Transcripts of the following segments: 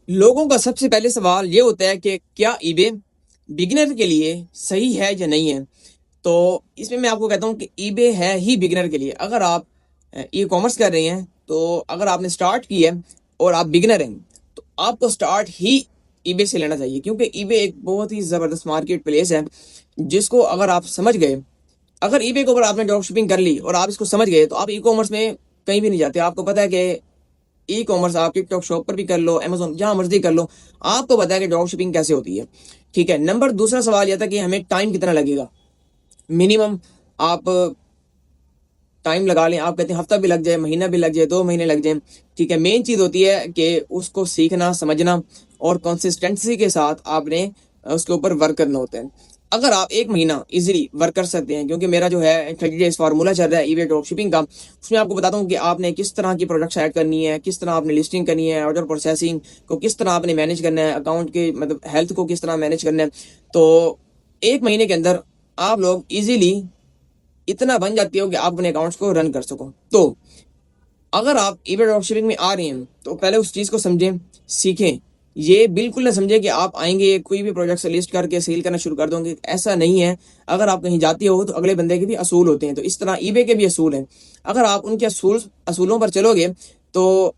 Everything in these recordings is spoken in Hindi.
लोगों का सबसे पहले सवाल ये होता है कि क्या ईबे बिगिनर के लिए सही है या नहीं है। तो इसमें मैं आपको कहता हूँ कि ईबे है ही बिगिनर के लिए। अगर आप ई कॉमर्स कर रहे हैं, तो अगर आपने स्टार्ट की है और आप बिगिनर हैं, तो आपको स्टार्ट ही ईबे से लेना चाहिए, क्योंकि ईबे एक बहुत ही ज़बरदस्त मार्केट प्लेस है जिसको अगर आप समझ गए। अगर ईबे के ऊपर आपने ड्रॉप शिपिंग कर ली और आप इसको समझ गए, तो आप ई कॉमर्स में कहीं भी नहीं जाते। आपको पता है कि ई कॉमर्स आप टिकटॉक शॉप पर भी कर लो, अमेजोन जहां मर्जी कर लो, आपको पता है कि ड्रॉप शिपिंग कैसे होती है। ठीक है। नंबर दूसरा सवाल यह था कि हमें टाइम कितना लगेगा। मिनिमम आप टाइम लगा लें, आप कहते हैं हफ्ता भी लग जाए, महीना भी लग जाए, 2 महीने लग जाए। ठीक है। मेन चीज होती है कि उसको सीखना, समझना और कंसिस्टेंसी के साथ आपने उसके ऊपर वर्क करना होता है। अगर आप 1 महीना इजीली वर्क कर सकते हैं, क्योंकि मेरा जो है 30 डेज फार्मूला चल रहा है ईबे ड्रॉप शिपिंग का, उसमें आपको बताता हूँ कि आपने किस तरह की प्रोडक्ट्स ऐड करनी है, किस तरह आपने लिस्टिंग करनी है, ऑर्डर प्रोसेसिंग को किस तरह आपने मैनेज करना है, अकाउंट के मतलब हेल्थ को किस तरह मैनेज करना है। तो 1 महीने के अंदर आप लोग इजीली इतना बन जाती हो कि आप अपने अकाउंट्स को रन कर सको। तो अगर आप ईबे ड्रॉपशिपिंग में आ रहे हैं, तो पहले उस चीज़ को समझें, सीखें। ये बिल्कुल ना समझें कि आप आएंगे कोई भी प्रोजेक्ट से लिस्ट करके सेल करना शुरू कर दोगे, ऐसा नहीं है। अगर आप कहीं जाते हो तो अगले बंदे के भी असूल होते हैं, तो इस तरह ईबे के भी असूल हैं। अगर आप उनके असूलों पर चलोगे, तो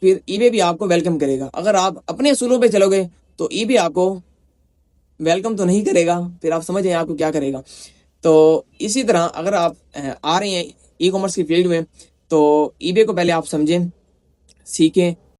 फिर ईबे भी आपको वेलकम करेगा। अगर आप अपने असूलों पर चलोगे, तो ईबे आपको वेलकम तो नहीं करेगा, फिर आप समझ आपको क्या करेगा। तो इसी तरह अगर आप आ रहे हैं ई कॉमर्स की फील्ड में, तो ईबे को पहले आप समझें, सीखें।